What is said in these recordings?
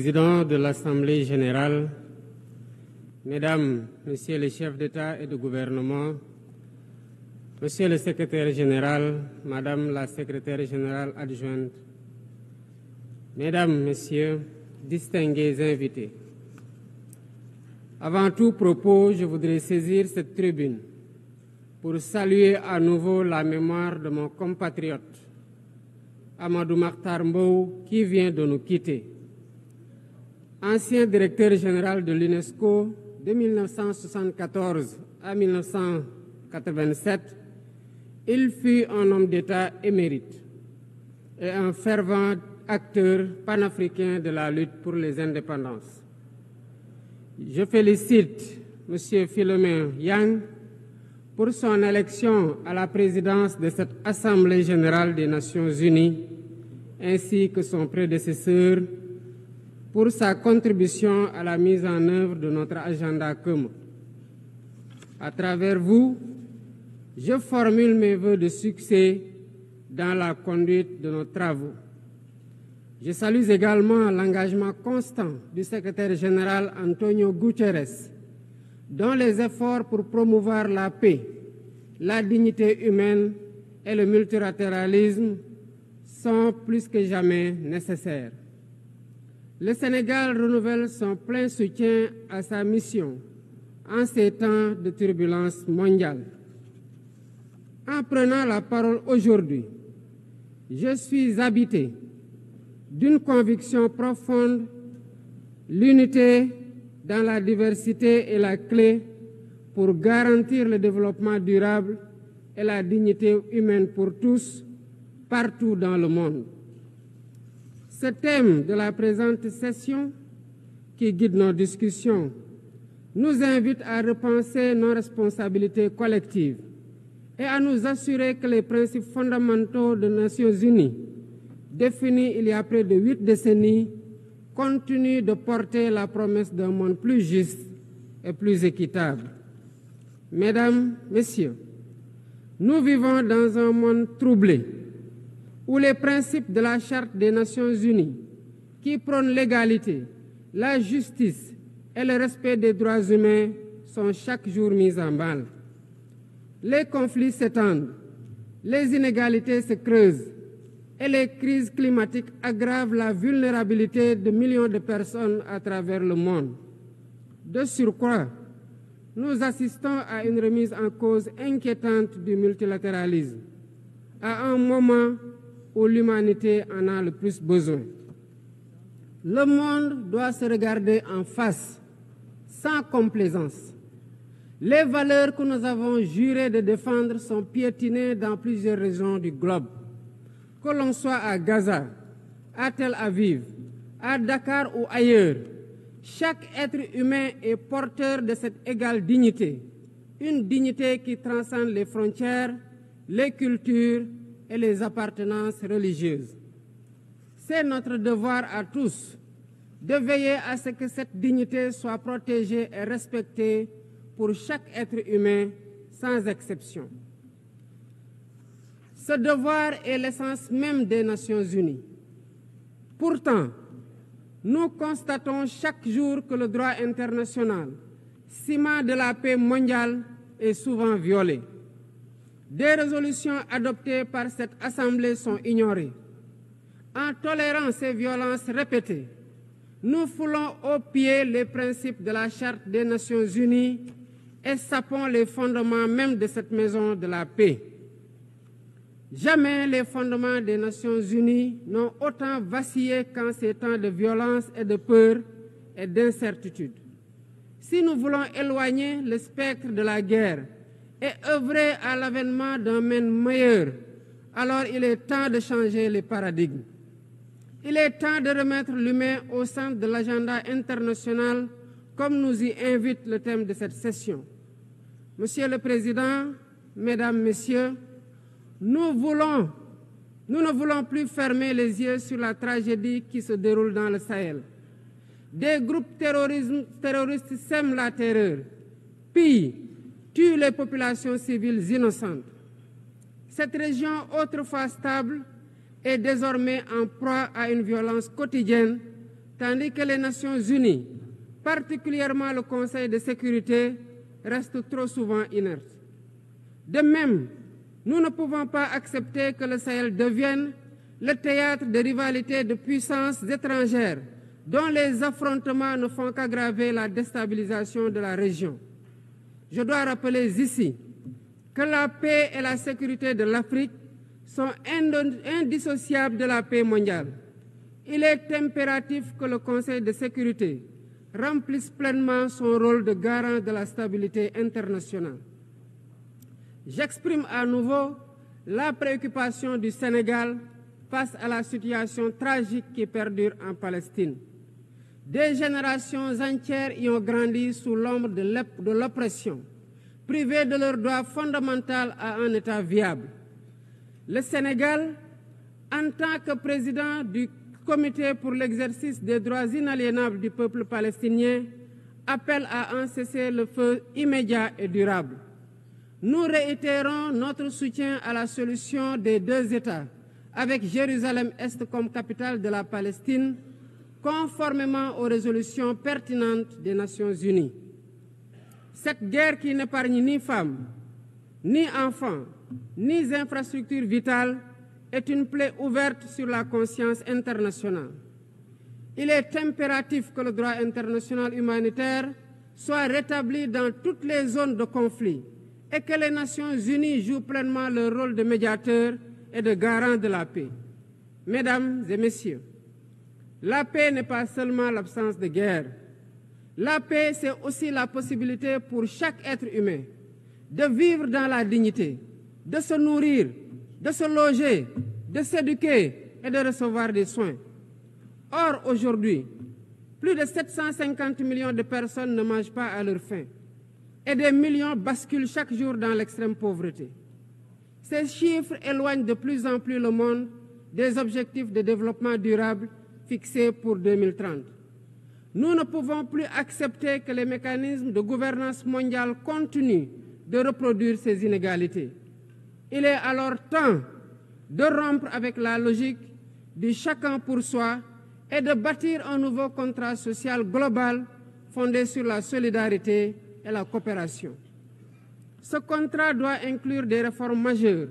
Président de l'Assemblée générale, Mesdames, Messieurs les chefs d'État et de gouvernement, Monsieur le secrétaire général, Madame la secrétaire générale adjointe, Mesdames, Messieurs, distingués invités. Avant tout propos, je voudrais saisir cette tribune pour saluer à nouveau la mémoire de mon compatriote, Amadou Makhtar Mbow, qui vient de nous quitter. Ancien directeur général de l'UNESCO de 1974 à 1987, il fut un homme d'État émérite et un fervent acteur panafricain de la lutte pour les indépendances. Je félicite M. Philomène Yang pour son élection à la présidence de cette Assemblée générale des Nations unies, ainsi que son prédécesseur pour sa contribution à la mise en œuvre de notre agenda commun. À travers vous, je formule mes vœux de succès dans la conduite de nos travaux. Je salue également l'engagement constant du secrétaire général Antonio Guterres, dont les efforts pour promouvoir la paix, la dignité humaine et le multilatéralisme sont plus que jamais nécessaires. Le Sénégal renouvelle son plein soutien à sa mission en ces temps de turbulence mondiale. En prenant la parole aujourd'hui, je suis habité d'une conviction profonde: l'unité dans la diversité est la clé pour garantir le développement durable et la dignité humaine pour tous, partout dans le monde. Ce thème de la présente session, qui guide nos discussions, nous invite à repenser nos responsabilités collectives et à nous assurer que les principes fondamentaux des Nations unies, définis il y a près de 8 décennies, continuent de porter la promesse d'un monde plus juste et plus équitable. Mesdames, Messieurs, nous vivons dans un monde troublé, où les principes de la Charte des Nations unies, qui prônent l'égalité, la justice et le respect des droits humains, sont chaque jour mis en mal. Les conflits s'étendent, les inégalités se creusent et les crises climatiques aggravent la vulnérabilité de millions de personnes à travers le monde. De surcroît, nous assistons à une remise en cause inquiétante du multilatéralisme, à un moment où l'humanité en a le plus besoin. Le monde doit se regarder en face, sans complaisance. Les valeurs que nous avons juré de défendre sont piétinées dans plusieurs régions du globe. Que l'on soit à Gaza, à Tel Aviv, à Dakar ou ailleurs, chaque être humain est porteur de cette égale dignité, une dignité qui transcende les frontières, les cultures et les appartenances religieuses. C'est notre devoir à tous de veiller à ce que cette dignité soit protégée et respectée pour chaque être humain, sans exception. Ce devoir est l'essence même des Nations unies. Pourtant, nous constatons chaque jour que le droit international, ciment de la paix mondiale, est souvent violé. Des résolutions adoptées par cette Assemblée sont ignorées. En tolérant ces violences répétées, nous foulons aux pieds les principes de la Charte des Nations unies et sapons les fondements même de cette maison de la paix. Jamais les fondements des Nations unies n'ont autant vacillé qu'en ces temps de violence et de peur et d'incertitude. Si nous voulons éloigner le spectre de la guerre et œuvrer à l'avènement d'un monde meilleur, alors il est temps de changer les paradigmes. Il est temps de remettre l'humain au centre de l'agenda international, comme nous y invite le thème de cette session. Monsieur le Président, Mesdames, Messieurs, nous ne voulons plus fermer les yeux sur la tragédie qui se déroule dans le Sahel. Des groupes terroristes sèment la terreur, pillent, tuent les populations civiles innocentes. Cette région, autrefois stable, est désormais en proie à une violence quotidienne tandis que les Nations Unies, particulièrement le Conseil de sécurité, restent trop souvent inertes. De même, nous ne pouvons pas accepter que le Sahel devienne le théâtre de rivalités de puissances étrangères dont les affrontements ne font qu'aggraver la déstabilisation de la région. Je dois rappeler ici que la paix et la sécurité de l'Afrique sont indissociables de la paix mondiale. Il est impératif que le Conseil de sécurité remplisse pleinement son rôle de garant de la stabilité internationale. J'exprime à nouveau la préoccupation du Sénégal face à la situation tragique qui perdure en Palestine. Des générations entières y ont grandi sous l'ombre de l'oppression, privées de leur droit fondamental à un État viable. Le Sénégal, en tant que président du Comité pour l'exercice des droits inaliénables du peuple palestinien, appelle à un cessez-le-feu immédiat et durable. Nous réitérons notre soutien à la solution des deux États, avec Jérusalem-Est comme capitale de la Palestine, conformément aux résolutions pertinentes des Nations Unies. Cette guerre qui n'épargne ni femmes, ni enfants, ni infrastructures vitales est une plaie ouverte sur la conscience internationale. Il est impératif que le droit international humanitaire soit rétabli dans toutes les zones de conflit et que les Nations Unies jouent pleinement leur rôle de médiateur et de garant de la paix. Mesdames et messieurs, la paix n'est pas seulement l'absence de guerre. La paix, c'est aussi la possibilité pour chaque être humain de vivre dans la dignité, de se nourrir, de se loger, de s'éduquer et de recevoir des soins. Or, aujourd'hui, plus de 750 millions de personnes ne mangent pas à leur faim et des millions basculent chaque jour dans l'extrême pauvreté. Ces chiffres éloignent de plus en plus le monde des objectifs de développement durable fixés pour 2030. Nous ne pouvons plus accepter que les mécanismes de gouvernance mondiale continuent de reproduire ces inégalités. Il est alors temps de rompre avec la logique du chacun pour soi et de bâtir un nouveau contrat social global fondé sur la solidarité et la coopération. Ce contrat doit inclure des réformes majeures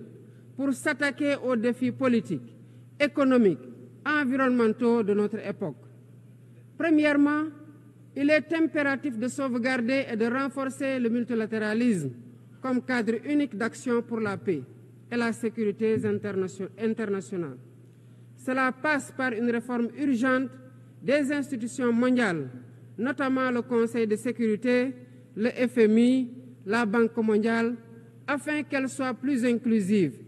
pour s'attaquer aux défis politiques, économiques, environnementaux de notre époque. Premièrement, il est impératif de sauvegarder et de renforcer le multilatéralisme comme cadre unique d'action pour la paix et la sécurité internationale. Cela passe par une réforme urgente des institutions mondiales, notamment le Conseil de sécurité, le FMI, la Banque mondiale, afin qu'elles soient plus inclusives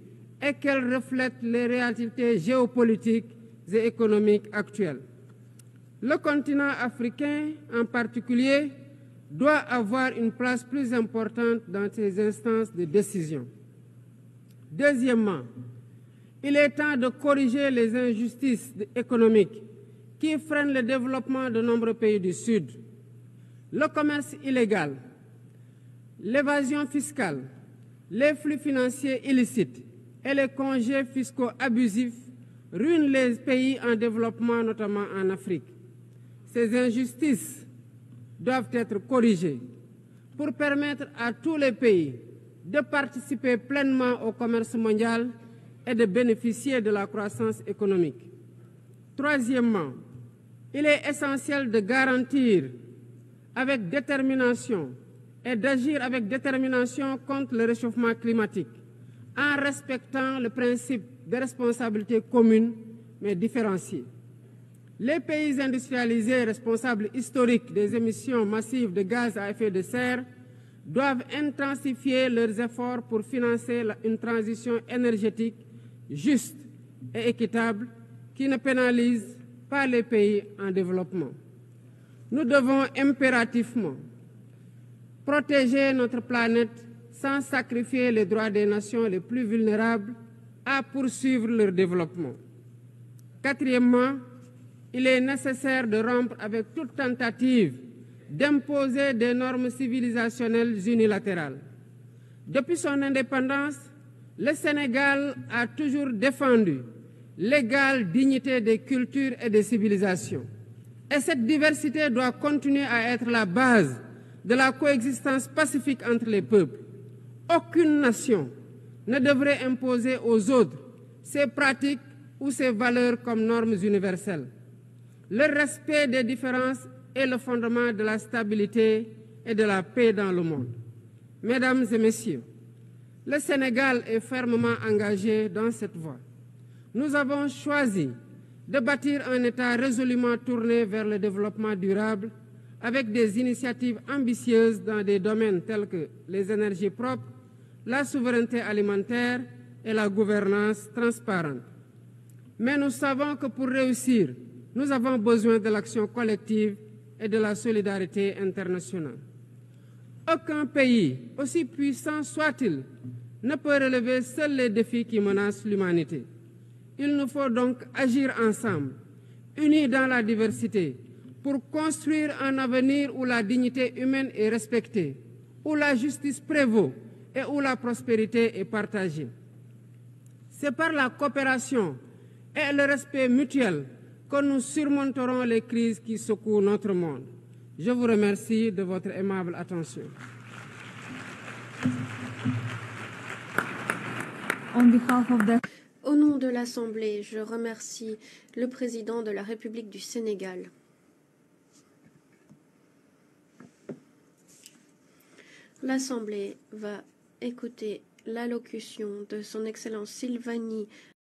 et qu'elles reflètent les réalités géopolitiques et économiques actuelles. Le continent africain, en particulier, doit avoir une place plus importante dans ces instances de décision. Deuxièmement, il est temps de corriger les injustices économiques qui freinent le développement de nombreux pays du Sud. Le commerce illégal, l'évasion fiscale, les flux financiers illicites et les congés fiscaux abusifs ruinent les pays en développement, notamment en Afrique. Ces injustices doivent être corrigées pour permettre à tous les pays de participer pleinement au commerce mondial et de bénéficier de la croissance économique. Troisièmement, il est essentiel de garantir avec détermination et d'agir avec détermination contre le réchauffement climatique en respectant le principe de responsabilité commune mais différenciée. Les pays industrialisés responsables historiques des émissions massives de gaz à effet de serre doivent intensifier leurs efforts pour financer une transition énergétique juste et équitable qui ne pénalise pas les pays en développement. Nous devons impérativement protéger notre planète sans sacrifier les droits des nations les plus vulnérables à poursuivre leur développement. Quatrièmement, il est nécessaire de rompre avec toute tentative d'imposer des normes civilisationnelles unilatérales. Depuis son indépendance, le Sénégal a toujours défendu l'égale dignité des cultures et des civilisations. Et cette diversité doit continuer à être la base de la coexistence pacifique entre les peuples. Aucune nation ne devrait imposer aux autres ses pratiques ou ses valeurs comme normes universelles. Le respect des différences est le fondement de la stabilité et de la paix dans le monde. Mesdames et messieurs, le Sénégal est fermement engagé dans cette voie. Nous avons choisi de bâtir un État résolument tourné vers le développement durable avec des initiatives ambitieuses dans des domaines tels que les énergies propres, la souveraineté alimentaire et la gouvernance transparente. Mais nous savons que pour réussir, nous avons besoin de l'action collective et de la solidarité internationale. Aucun pays, aussi puissant soit-il, ne peut relever seuls les défis qui menacent l'humanité. Il nous faut donc agir ensemble, unis dans la diversité, pour construire un avenir où la dignité humaine est respectée, où la justice prévaut et où la prospérité est partagée. C'est par la coopération et le respect mutuel que nous surmonterons les crises qui secouent notre monde. Je vous remercie de votre aimable attention. Au nom de l'Assemblée, je remercie le président de la République du Sénégal. L'Assemblée va écouter l'allocution de son Excellence Sylvanie